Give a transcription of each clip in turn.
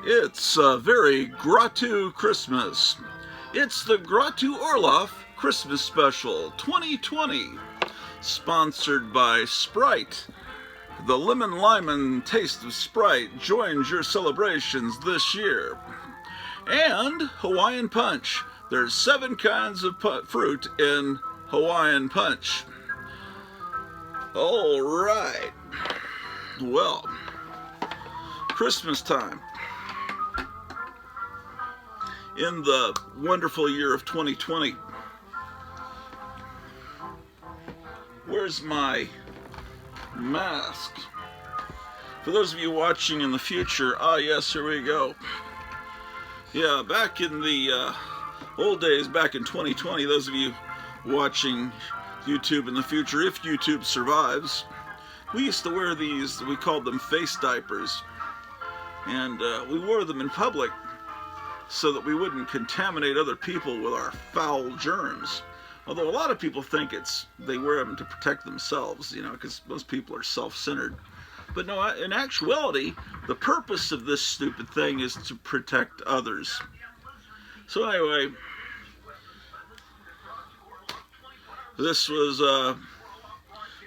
It's a very Grottu Christmas. It's the Grottu Orloff Christmas Special 2020, sponsored by Sprite. The lemon lime taste of Sprite joins your celebrations this year. And Hawaiian Punch. There's 7 kinds of fruit in Hawaiian Punch. All right. Well, Christmas time. In the wonderful year of 2020. Where's my mask? For those of you watching in the future, yes, here we go. Yeah, back in the old days, back in 2020, those of you watching YouTube in the future, if YouTube survives, we used to wear these, we called them face diapers. And we wore them in public so that we wouldn't contaminate other people with our foul germs. Although a lot of people think they wear them to protect themselves, because most people are self-centered. But no, in actuality, the purpose of this stupid thing is to protect others. So anyway, this was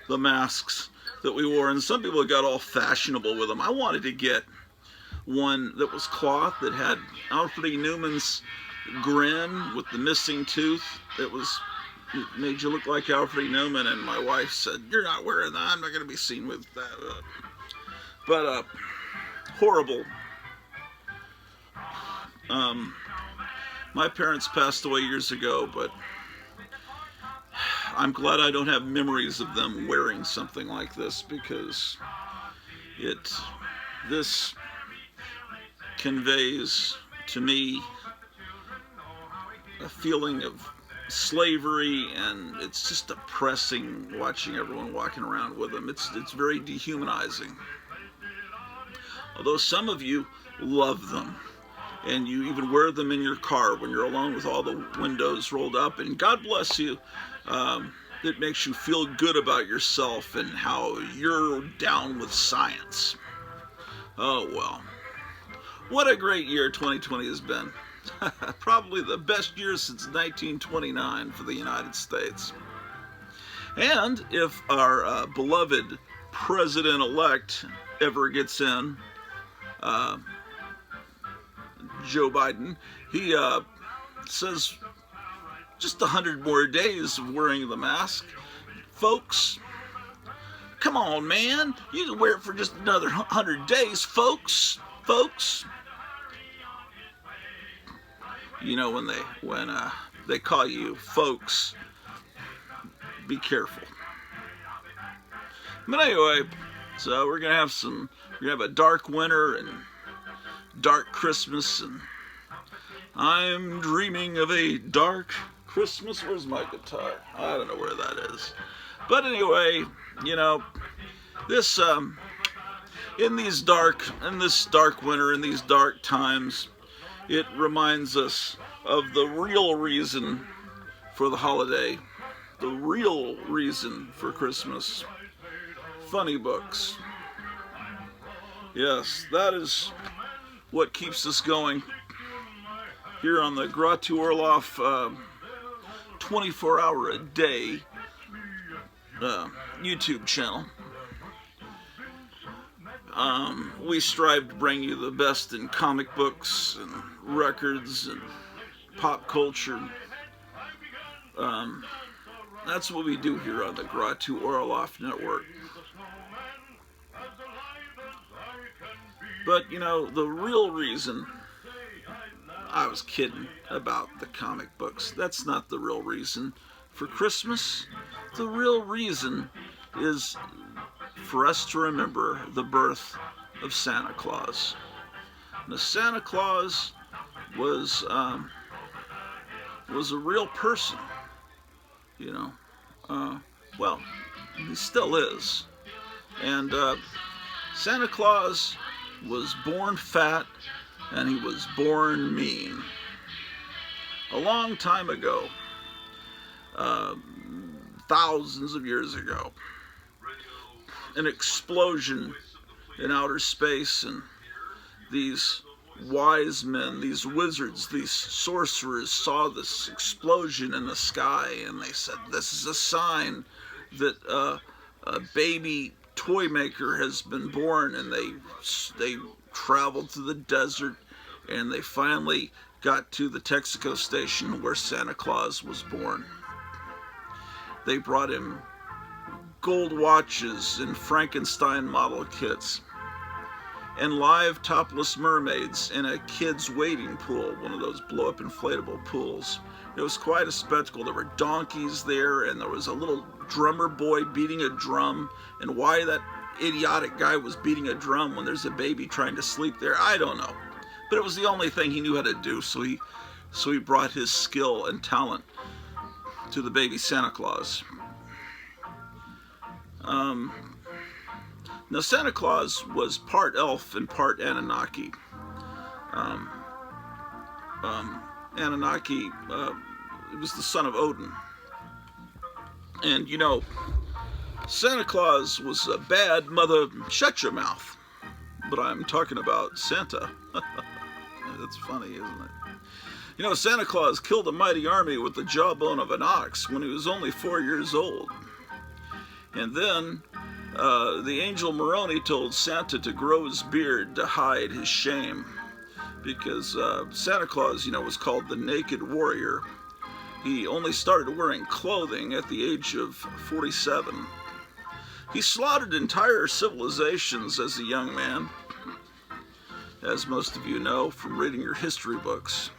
the masks that we wore, and some people got all fashionable with them. I wanted to get one that was cloth, that had Alfred E. Newman's grin with the missing tooth. It made you look like Alfred E. Newman, and my wife said, "You're not wearing that. I'm not going to be seen with that." But horrible. My parents passed away years ago, but I'm glad I don't have memories of them wearing something like this, because this conveys to me a feeling of slavery, and it's just depressing watching everyone walking around with them. It's very dehumanizing. Although some of you love them, and you even wear them in your car when you're alone with all the windows rolled up, and God bless you. It makes you feel good about yourself and how you're down with science. Oh well. What a great year 2020 has been. Probably the best year since 1929 for the United States. And if our beloved president-elect ever gets in, Joe Biden, he says just 100 more days of wearing the mask. Folks, come on, man. You can wear it for just another 100 days, folks. When they call you folks, be careful. But anyway, so we're gonna have a dark winter and dark Christmas, and I'm dreaming of a dark Christmas. Where's my guitar? I don't know where that is. But anyway, this in this dark winter, in these dark times, it reminds us of the real reason for the holiday, the real reason for Christmas. Funny books. Yes, that is what keeps us going here on the Grottu Orloff 24-hour-a-day YouTube channel. We strive to bring you the best in comic books and records and pop culture. That's what we do here on the Grottu Orloff Network. But, the real reason, I was kidding about the comic books. That's not the real reason for Christmas. The real reason is for us to remember the birth of Santa Claus. Now, Santa Claus was a real person, well, he still is. And Santa Claus was born fat, and he was born mean. A long time ago, thousands of years ago, an explosion in outer space, and these wise men, these wizards, these sorcerers saw this explosion in the sky, and they said, this is a sign that a baby toy maker has been born. And they traveled through the desert, and they finally got to the Texaco station where Santa Claus was born. They brought him gold watches and Frankenstein model kits and live topless mermaids in a kid's wading pool, one of those blow-up inflatable pools. It was quite a spectacle. There were donkeys there, and there was a little drummer boy beating a drum. And why that idiotic guy was beating a drum when there's a baby trying to sleep there, I don't know. But it was the only thing he knew how to do, so he brought his skill and talent to the baby Santa Claus. Now, Santa Claus was part elf and part Anunnaki. Anunnaki was the son of Odin. And, you know, Santa Claus was a bad mother, shut your mouth. But I'm talking about Santa. That's funny, isn't it? You know, Santa Claus killed a mighty army with the jawbone of an ox when he was only 4 years old. And then the angel Moroni told Santa to grow his beard to hide his shame, because Santa Claus, you know, was called the Naked Warrior. He only started wearing clothing at the age of 47. He slaughtered entire civilizations as a young man, as most of you know from reading your history books.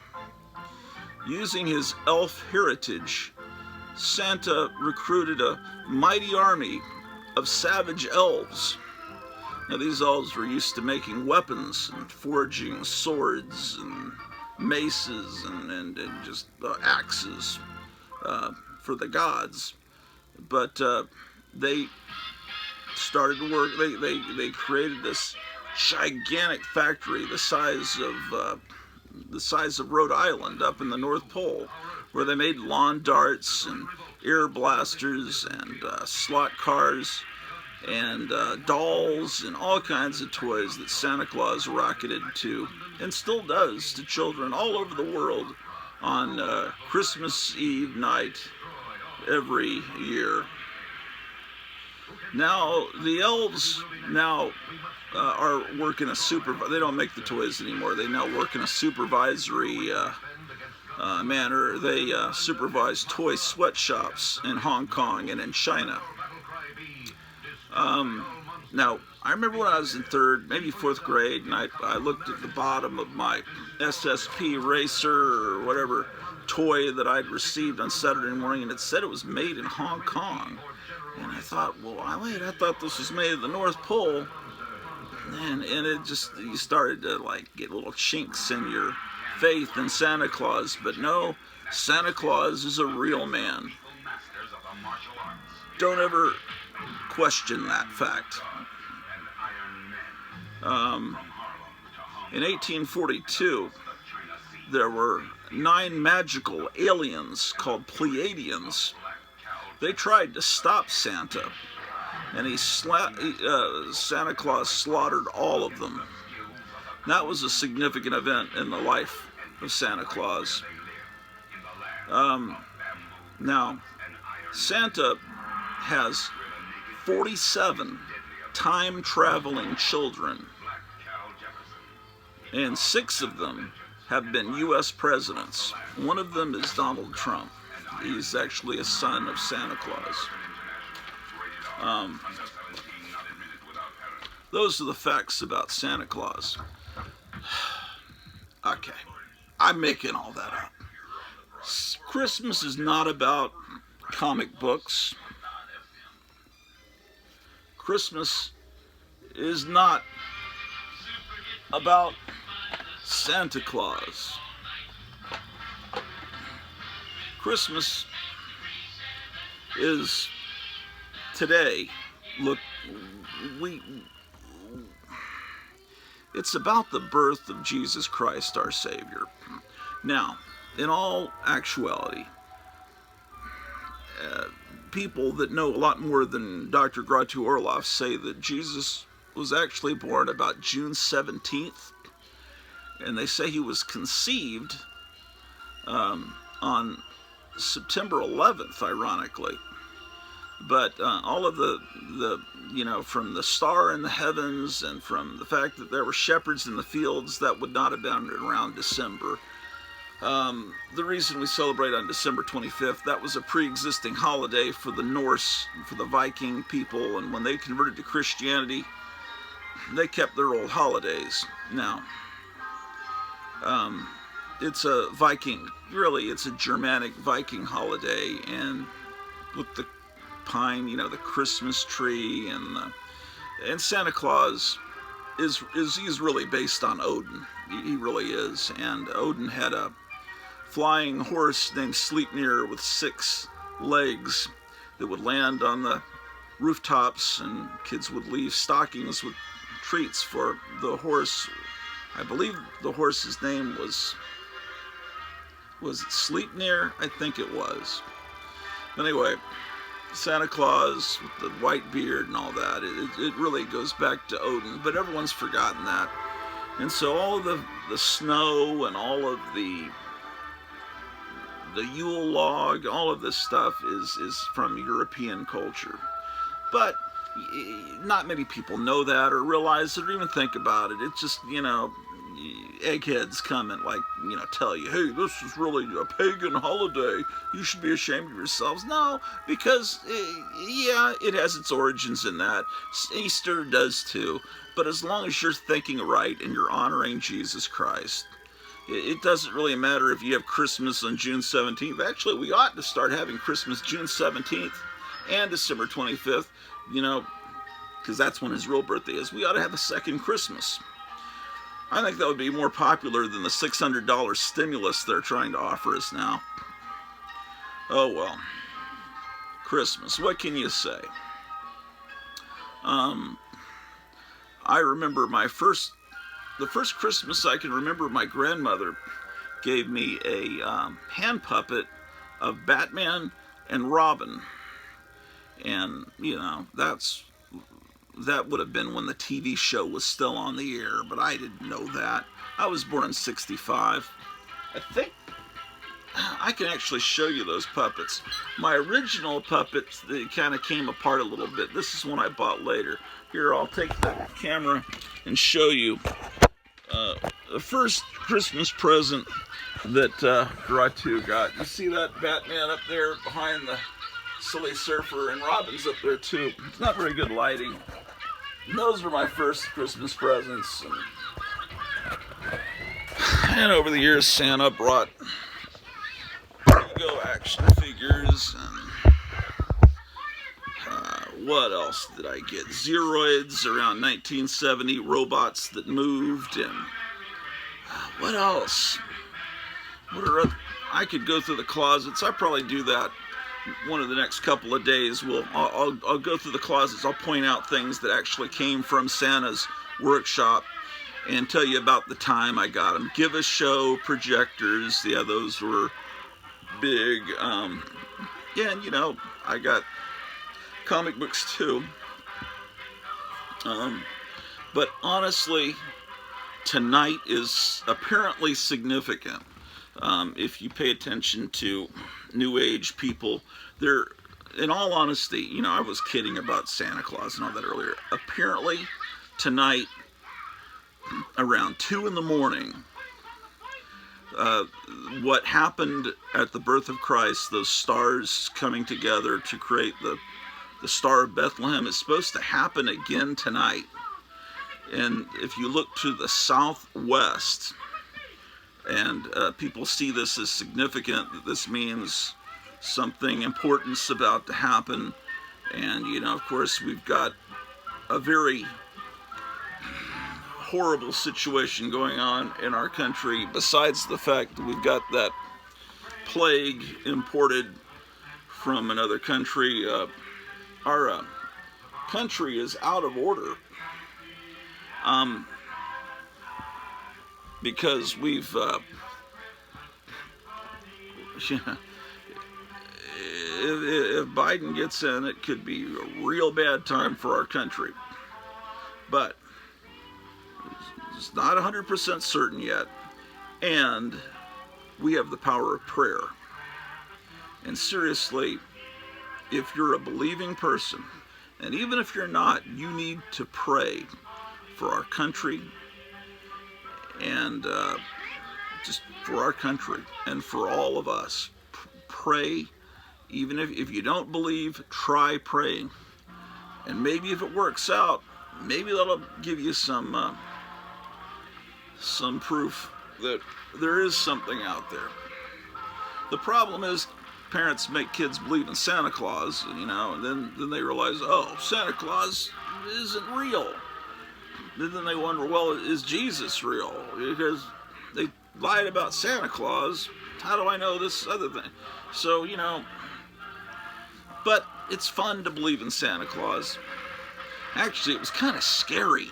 Using his elf heritage, Santa recruited a mighty army of savage elves. Now, these elves were used to making weapons and forging swords and maces and just axes for the gods. But they started to work. They created this gigantic factory the size of Rhode Island up in the North Pole, where they made lawn darts and air blasters and slot cars and dolls and all kinds of toys that Santa Claus rocketed to, and still does, to children all over the world on Christmas Eve night every year. Now, the elves now are working they don't make the toys anymore. They now work in a supervisory manner. They supervise toy sweatshops in Hong Kong and in China. Now, I remember when I was in third, maybe fourth grade, and I looked at the bottom of my SSP Racer or whatever toy that I'd received on Saturday morning, and it said it was made in Hong Kong. And I thought, well, wait, I thought this was made at the North Pole. And it just, you started to like get little chinks in your faith in Santa Claus. But no, Santa Claus is a real man. Don't ever question that fact. In 1842, there were 9 magical aliens called Pleiadians. They tried to stop Santa, and Santa Claus slaughtered all of them. That was a significant event in the life of Santa Claus. Now, Santa has 47 time-traveling children, and 6 of them have been U.S. presidents. One of them is Donald Trump. He's actually a son of Santa Claus. Those are the facts about Santa Claus. Okay, I'm making all that up. Christmas is not about comic books. Christmas is not about Santa Claus. Christmas is today. Look, it's about the birth of Jesus Christ, our Savior. Now, in all actuality, people that know a lot more than Dr. Grottu Orloff say that Jesus was actually born about June 17th. and they say he was conceived on September 11th, ironically. But all of the from the star in the heavens and from the fact that there were shepherds in the fields, that would not have been around December. The reason we celebrate on December 25th, that was a pre-existing holiday for the Norse, for the Viking people, and when they converted to Christianity, they kept their old holidays. Now, it's a Viking, really, it's a Germanic Viking holiday, and with the pine, the Christmas tree, and Santa Claus he's really based on Odin. He really is. And Odin had a flying horse named Sleipnir with 6 legs that would land on the rooftops, and kids would leave stockings with treats for the horse. I believe the horse's name was it Sleipnir? I think it was. Anyway, Santa Claus with the white beard and all that, it really goes back to Odin, but everyone's forgotten that. And so all the snow and all of the Yule log, all of this stuff is from European culture. But not many people know that or realize it or even think about it. It's just, eggheads come and tell you, hey, this is really a pagan holiday. You should be ashamed of yourselves. No, because, it has its origins in that. Easter does too. But as long as you're thinking right and you're honoring Jesus Christ, it doesn't really matter if you have Christmas on June 17th. Actually, we ought to start having Christmas June 17th and December 25th, because that's when his real birthday is. We ought to have a second Christmas. I think that would be more popular than the $600 stimulus they're trying to offer us now. Oh well. Christmas, what can you say? I remember the first Christmas I can remember, my grandmother gave me a hand puppet of Batman and Robin. And, that would have been when the TV show was still on the air, but I didn't know that. I was born in 65. I think I can actually show you those puppets. My original puppets, they kind of came apart a little bit. This is one I bought later. Here, I'll take the camera and show you the first Christmas present that Grottu got. You see that Batman up there behind the Silly Surfer, and Robin's up there too. It's not very good lighting. And those were my first Christmas presents. And over the years, Santa brought Lego action figures and what else did I get? Zeroids around 1970, robots that moved, and what else? I could go through the closets. I'll probably do that one of the next couple of days. I'll go through the closets. I'll point out things that actually came from Santa's workshop and tell you about the time I got them. Give a show, projectors, yeah, those were big. And I got comic books too. But honestly, tonight is apparently significant. If you pay attention to New Age people, they're, in all honesty, I was kidding about Santa Claus and all that earlier. Apparently, tonight, around 2 in the morning, what happened at the birth of Christ, those stars coming together to create the Star of Bethlehem, is supposed to happen again tonight. And if you look to the southwest, and people see this as significant, that this means something important's about to happen. And, of course, we've got a very horrible situation going on in our country, besides the fact that we've got that plague imported from another country. Our country is out of order. Because we've, if Biden gets in, it could be a real bad time for our country. But It's not 100% certain yet. And we have the power of prayer. And seriously, if you're a believing person, and even if you're not, you need to pray for our country, and just for our country and for all of us. Pray. Even if you don't believe, try praying. And maybe if it works out, maybe that'll give you some proof that there is something out there. The problem is parents make kids believe in Santa Claus, and then they realize, oh, Santa Claus isn't real. Then they wonder, well, is Jesus real? Because they lied about Santa Claus. How do I know this other thing? So, but it's fun to believe in Santa Claus. Actually, it was kind of scary,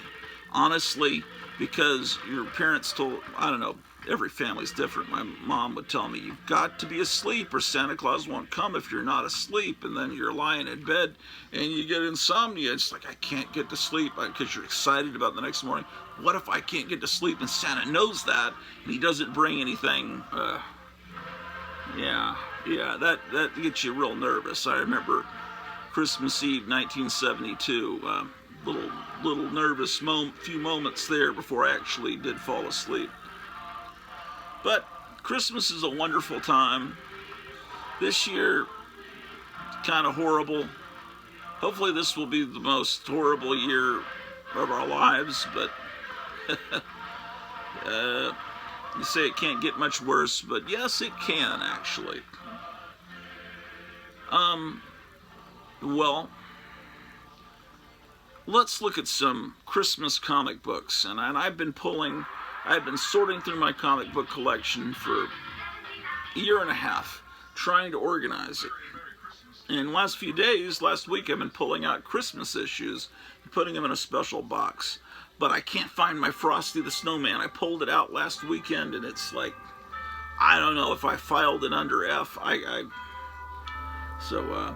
honestly, because your parents told, I don't know, every family's different. My mom would tell me, you've got to be asleep or Santa Claus won't come if you're not asleep. And then you're lying in bed and you get insomnia. It's like, I can't get to sleep because you're excited about the next morning. What if I can't get to sleep and Santa knows that and he doesn't bring anything? Yeah, that gets you real nervous. I remember Christmas Eve 1972, little nervous few moments there before I actually did fall asleep. But Christmas is a wonderful time. This year, kind of horrible. Hopefully this will be the most horrible year of our lives, but you say it can't get much worse, but yes, it can, actually. Well, let's look at some Christmas comic books, and I've been sorting through my comic book collection for a year and a half, trying to organize it. And last week, I've been pulling out Christmas issues and putting them in a special box. But I can't find my Frosty the Snowman. I pulled it out last weekend, and it's like, I don't know if I filed it under F. So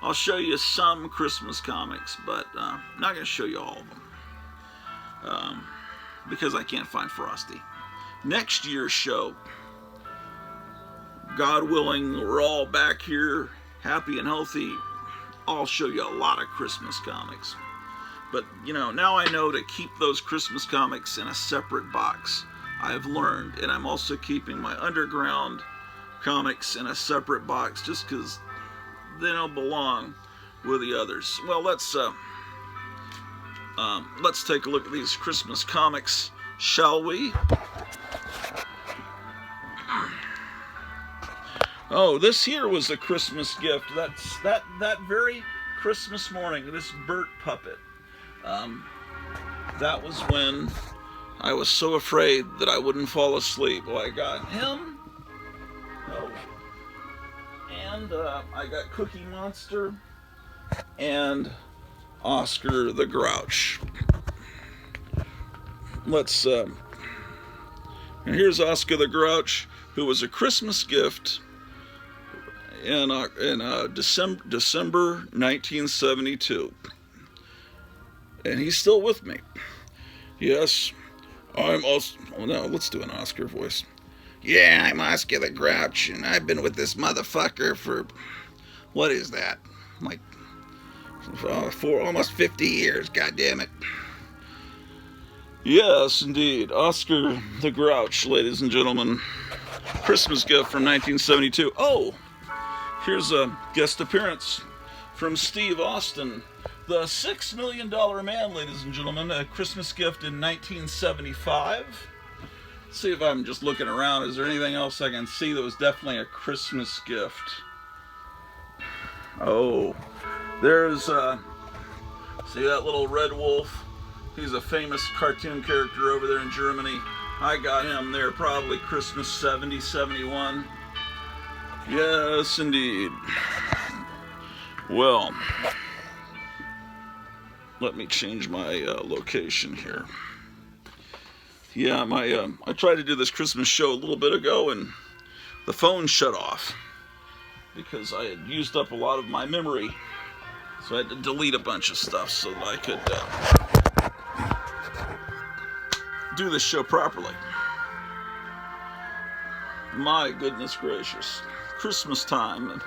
I'll show you some Christmas comics, but I'm not going to show you all of them. Because I can't find Frosty. Next year's show, God willing, we're all back here, happy and healthy. I'll show you a lot of Christmas comics. But, now I know to keep those Christmas comics in a separate box. I've learned, and I'm also keeping my underground comics in a separate box just because they don't belong with the others. Well, let's take a look at these Christmas comics, shall we? Oh, this here was a Christmas gift. That's that very Christmas morning, this Bert puppet. That was when I was so afraid that I wouldn't fall asleep. Well, I got him. Oh. And I got Cookie Monster and Oscar the Grouch. And here's Oscar the Grouch, who was a Christmas gift in December 1972. And he's still with me. Yes, I'm also... Oh no, let's do an Oscar voice. Yeah, I'm Oscar the Grouch, and I've been with this motherfucker for... What is that? Like... for almost 50 years, goddammit. Yes, indeed. Oscar the Grouch, ladies and gentlemen. Christmas gift from 1972. Oh! Here's a guest appearance from Steve Austin. The $6 Million Man, ladies and gentlemen. A Christmas gift in 1975. Let's see if I'm just looking around. Is there anything else I can see that was definitely a Christmas gift? Oh, there's, see that little red wolf? He's a famous cartoon character over there in Germany. I got him there probably Christmas 70, 71. Yes, indeed. Well, let me change my location here. Yeah, I tried to do this Christmas show a little bit ago, and the phone shut off because I had used up a lot of my memory. So I had to delete a bunch of stuff so that I could do this show properly. My goodness gracious. Christmas time.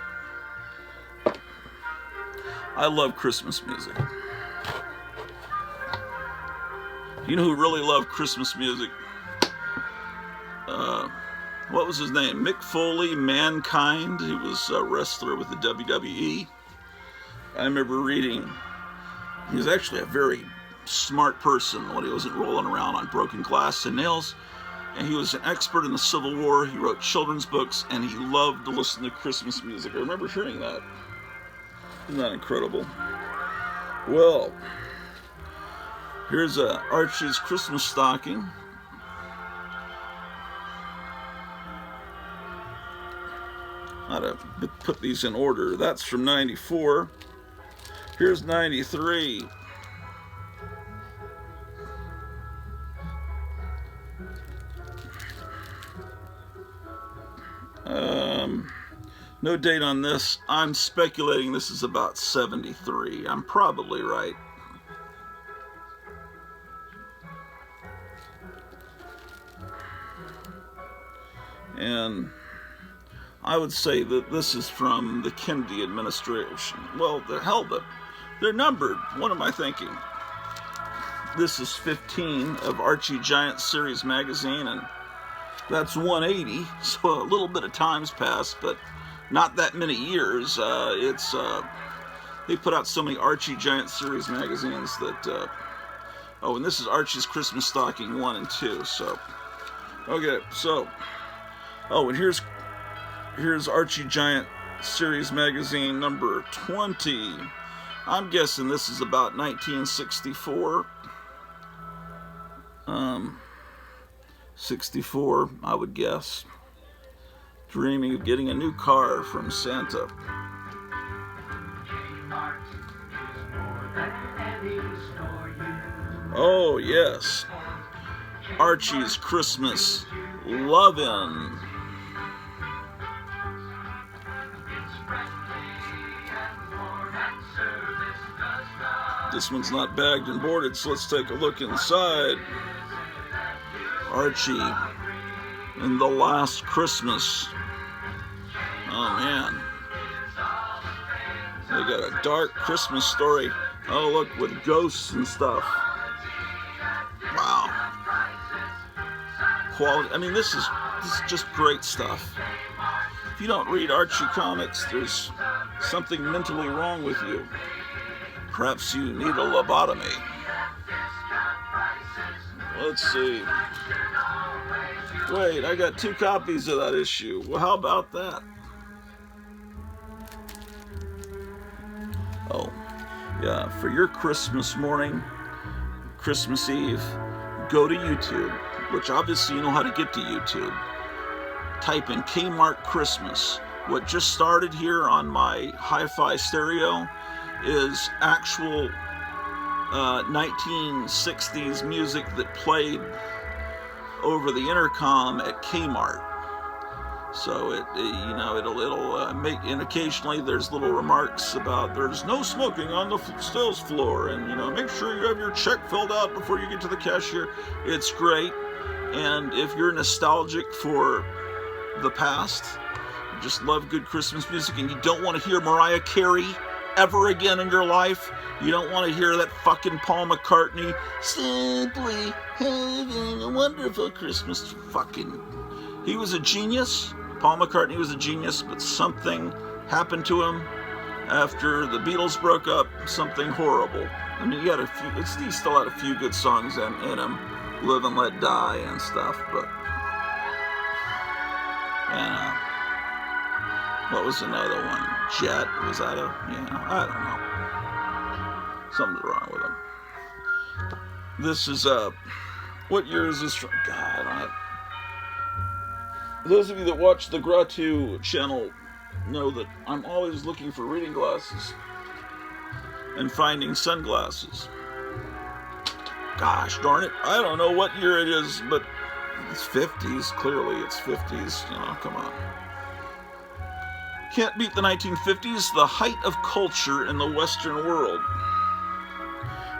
I love Christmas music. You know who really loved Christmas music? What was his name? Mick Foley, Mankind. He was a wrestler with the WWE. I remember reading, he was actually a very smart person when he wasn't rolling around on broken glass and nails. And he was an expert in the Civil War. He wrote children's books, and he loved to listen to Christmas music. I remember hearing that. Isn't that incredible? Well, here's Archie's Christmas stocking. How to put these in order. That's from 94. Here's 93. No date on this. I'm speculating this is about 73. I'm probably right. And I would say that this is from the Kennedy administration. Well, they're numbered. What am I thinking? This is 15 of Archie Giant Series magazine, and that's 180. So a little bit of time's passed, but not that many years. They put out so many Archie Giant Series magazines that. Oh, and this is Archie's Christmas stocking 1 and 2. So, okay, so. Oh, and here's Archie Giant Series magazine number 20. I'm guessing this is about 1964. 64, I would guess. Dreaming of getting a new car from Santa. Oh, yes. Archie's Christmas Lovin'. This one's not bagged and boarded, so let's take a look inside. Archie and the Last Christmas. Oh man. They got a dark Christmas story. Oh look, with ghosts and stuff. Wow. Quality. I mean, this is just great stuff. If you don't read Archie comics, there's something mentally wrong with you. Perhaps you need a lobotomy. Let's see. Wait, I got 2 copies of that issue. Well, how about that? Oh, yeah, for your Christmas morning, Christmas Eve, go to YouTube, which obviously you know how to get to YouTube. Type in Kmart Christmas. What just started here on my hi-fi stereo is actual 1960s music that played over the intercom at Kmart. So it'll make, and occasionally there's little remarks about there's no smoking on the sales floor, and make sure you have your check filled out before you get to the cashier. It's great, and if you're nostalgic for the past, you just love good Christmas music, and you don't want to hear Mariah Carey ever again in your life, you don't want to hear that fucking Paul McCartney, simply having a wonderful Christmas. He was a genius. Paul McCartney was a genius, but something happened to him after the Beatles broke up. Something horrible. I mean, he still had a few good songs in him, Live and Let Die and stuff, but what was another one? Jet? Was that I don't know. Something's wrong with him. This is, what year is this from? God, I don't have... Those of you that watch the Grottu channel know that I'm always looking for reading glasses and finding sunglasses. Gosh darn it. I don't know what year it is, but it's 50s. Clearly it's 50s. Come on. Can't beat the 1950s, the height of culture in the Western world.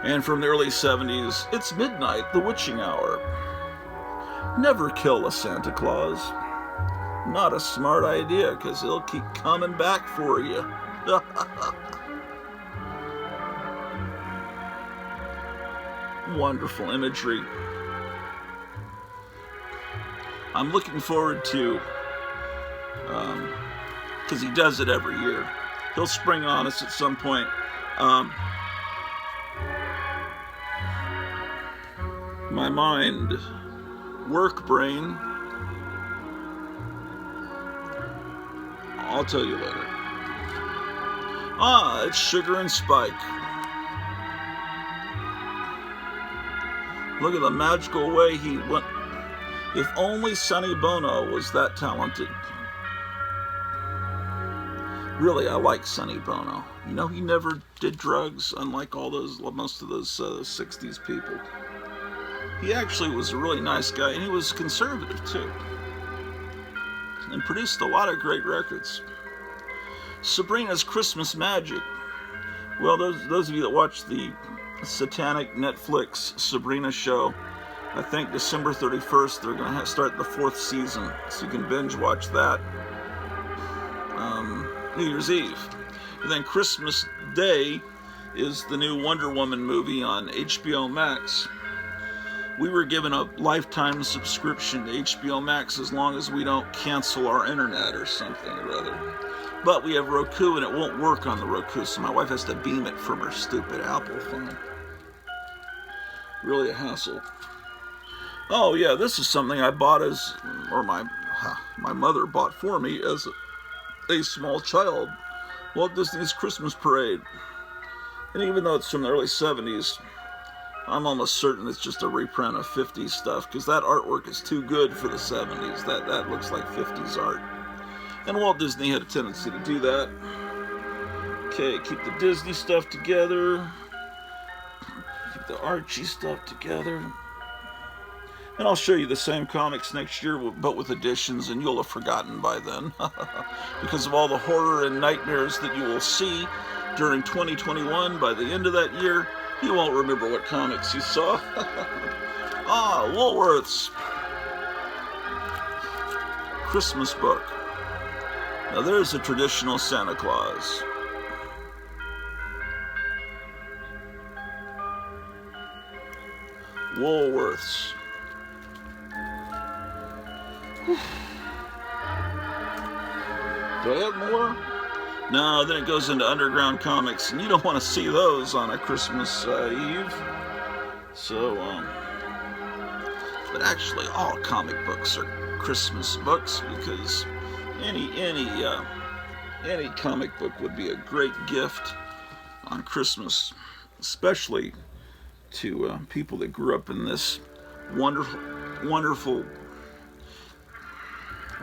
And from the early 70s, it's midnight, the witching hour. Never kill a Santa Claus. Not a smart idea, because he'll keep coming back for you. Wonderful imagery. I'm looking forward to, because he does it every year. He'll spring on us at some point. My mind, work brain, I'll tell you later. It's Sugar and Spike. Look at the magical way he went. If only Sonny Bono was that talented. Really, I like Sonny Bono. You know, he never did drugs, unlike most of those 60s people. He actually was a really nice guy, and he was conservative too, and produced a lot of great records. Sabrina's Christmas Magic. Well, those of you that watch the satanic Netflix Sabrina show, I think December 31st they're going to start the 4th season, so you can binge watch that. New Year's Eve. And then Christmas Day is the new Wonder Woman movie on HBO Max. We were given a lifetime subscription to HBO Max as long as we don't cancel our internet or something or other. But we have Roku, and it won't work on the Roku, so my wife has to beam it from her stupid Apple phone. Really a hassle. Oh yeah, this is something I bought my mother bought for me as a small child. Walt Disney's Christmas Parade. And even though it's from the early 70s, I'm almost certain it's just a reprint of 50s stuff, because that artwork is too good for the 70s. That looks like 50s art. And Walt Disney had a tendency to do that. Okay, keep the Disney stuff together. Keep the Archie stuff together. And I'll show you the same comics next year, but with additions, and you'll have forgotten by then. Because of all the horror and nightmares that you will see during 2021, by the end of that year, you won't remember what comics you saw. Woolworth's Christmas book. Now there's a traditional Santa Claus. Woolworth's. Do I have more? No, then it goes into underground comics, and you don't want to see those on a Christmas Eve. So, but actually, all comic books are Christmas books, because any comic book would be a great gift on Christmas, especially to people that grew up in this wonderful.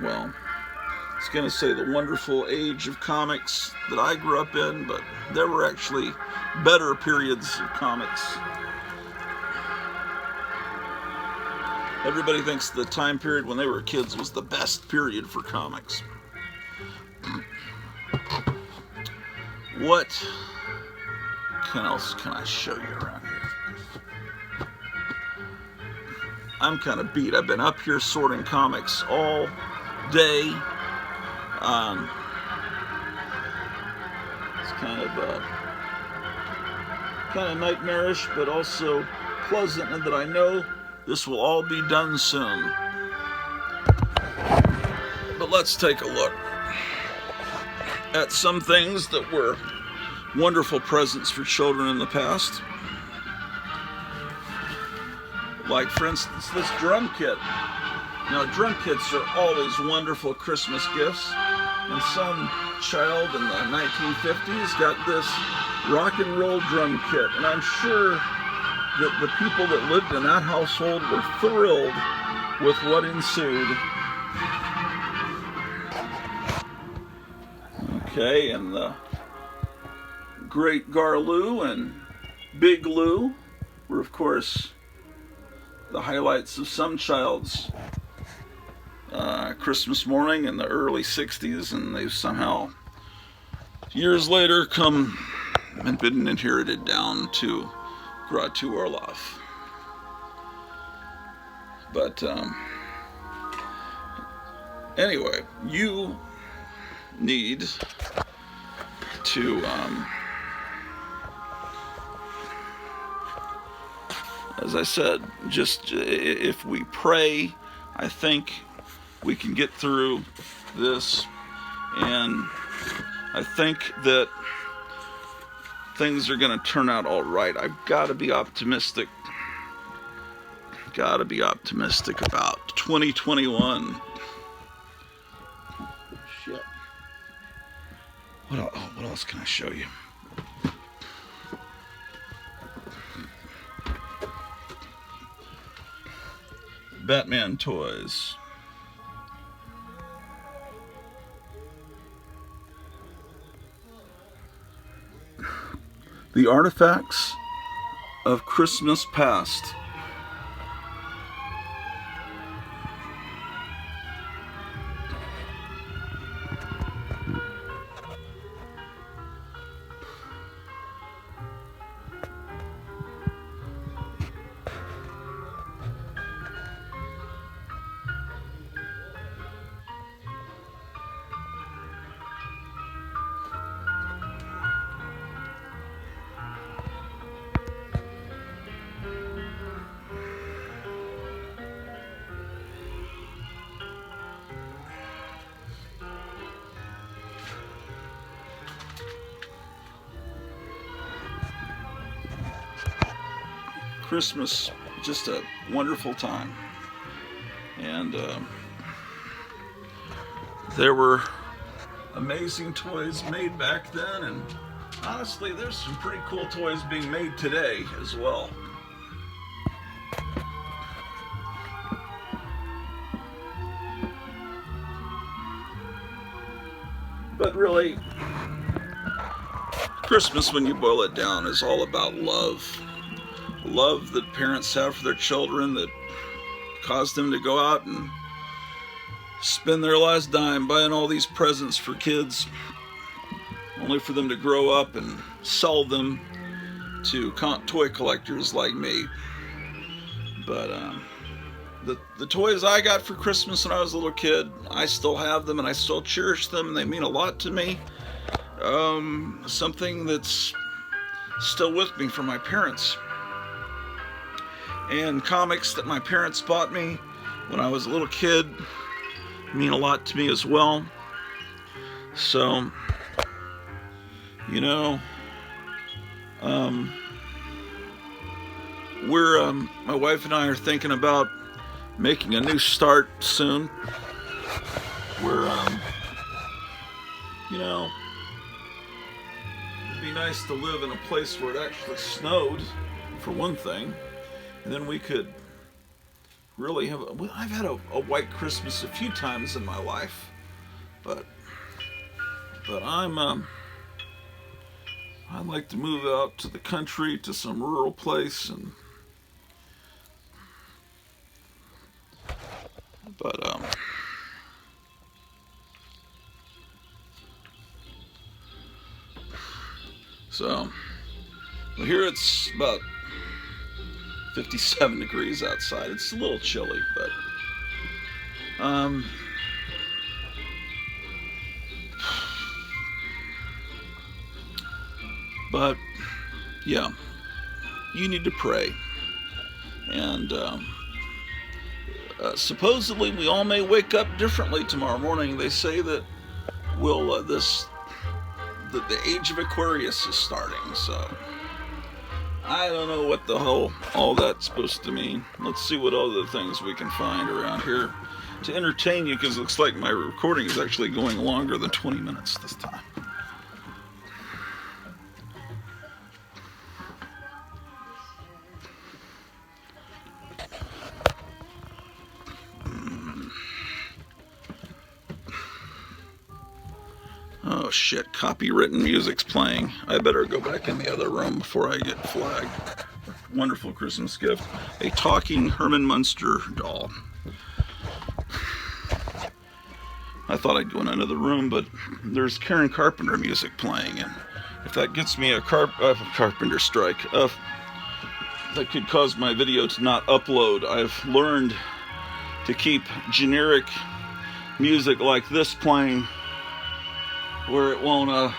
Well, I was going to say the wonderful age of comics that I grew up in, but there were actually better periods of comics. Everybody thinks the time period when they were kids was the best period for comics. What else can I show you around here? I'm kind of beat. I've been up here sorting comics all day. It's kind of nightmarish, but also pleasant in that I know this will all be done soon. But let's take a look at some things that were wonderful presents for children in the past. Like, for instance, this drum kit. Now, drum kits are always wonderful Christmas gifts, and some child in the 1950s got this rock and roll drum kit, and I'm sure that the people that lived in that household were thrilled with what ensued. Okay, and the Great Garloo and Big Lou were, of course, the highlights of some child's Christmas morning in the early 60s, and they've somehow, years later, come and been inherited down to Grottu Orloff. But Anyway, you need to, as I said, just if we pray, I think we can get through this, and I think that things are going to turn out all right. I've got to be optimistic. Got to be optimistic about 2021. Shit. What else can I show you? Batman toys. The artifacts of Christmas past. Christmas, just a wonderful time, and there were amazing toys made back then, and honestly there's some pretty cool toys being made today as well. But really, Christmas, when you boil it down, is all about love. Love that parents have for their children that cause them to go out and spend their last dime buying all these presents for kids, only for them to grow up and sell them to toy collectors like me. But the toys I got for Christmas when I was a little kid, I still have them and I still cherish them, and they mean a lot to me. Something that's still with me from my parents. And comics that my parents bought me when I was a little kid mean a lot to me as well. So, you know, my wife and I are thinking about making a new start soon. We're, you know, it'd be nice to live in a place where it actually snowed, for one thing. And then we could really have I've had a white Christmas a few times in my life, but I'd like to move out to the country, to some rural place, and so here it's about 57 degrees outside. It's a little chilly, but yeah, you need to pray. And supposedly we all may wake up differently tomorrow morning. They say that the age of Aquarius is starting, so I don't know what the hell all that's supposed to mean. Let's see what other things we can find around here to entertain you, because it looks like my recording is actually going longer than 20 minutes this time. Oh shit, copywritten music's playing. I better go back in the other room before I get flagged. Wonderful Christmas gift. A talking Herman Munster doll. I thought I'd go in another room, but there's Karen Carpenter music playing, and if that gets me a Carpenter strike, that could cause my video to not upload. I've learned to keep generic music like this playing where it won't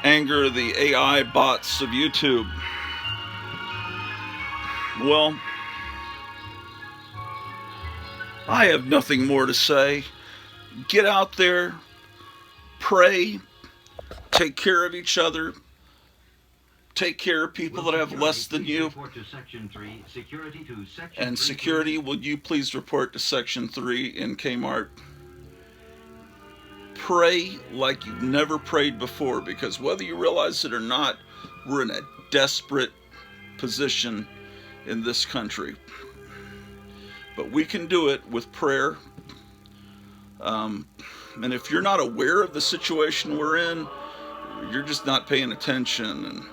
anger the AI bots of YouTube. Well, I have nothing more to say. Get out there, pray, take care of each other, take care of people that have less than you. And security, would you please report to Section 3 in Kmart? Pray like you've never prayed before, because whether you realize it or not, we're in a desperate position in this country. But we can do it with prayer. And if you're not aware of the situation we're in, you're just not paying attention. And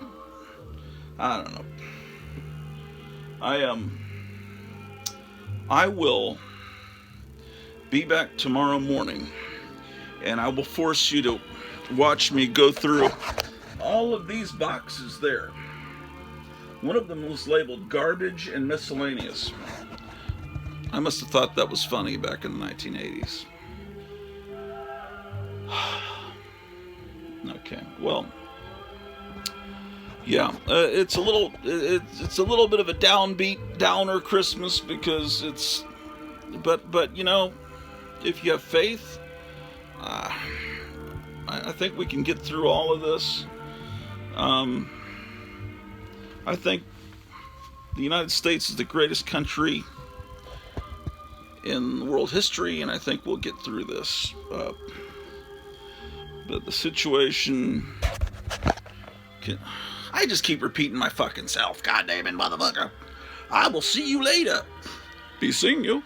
I don't know. I will be back tomorrow morning, and I will force you to watch me go through all of these boxes there. One of them was labeled garbage and miscellaneous. I must have thought that was funny back in the 1980s. Okay, well, yeah, it's a little bit of a downer Christmas, because it's, but you know, if you have faith, I think we can get through all of this. I think the United States is the greatest country in world history, and I think we'll get through this. But the situation I just keep repeating my fucking self. God damn it, motherfucker. I will see you later. Be seeing you.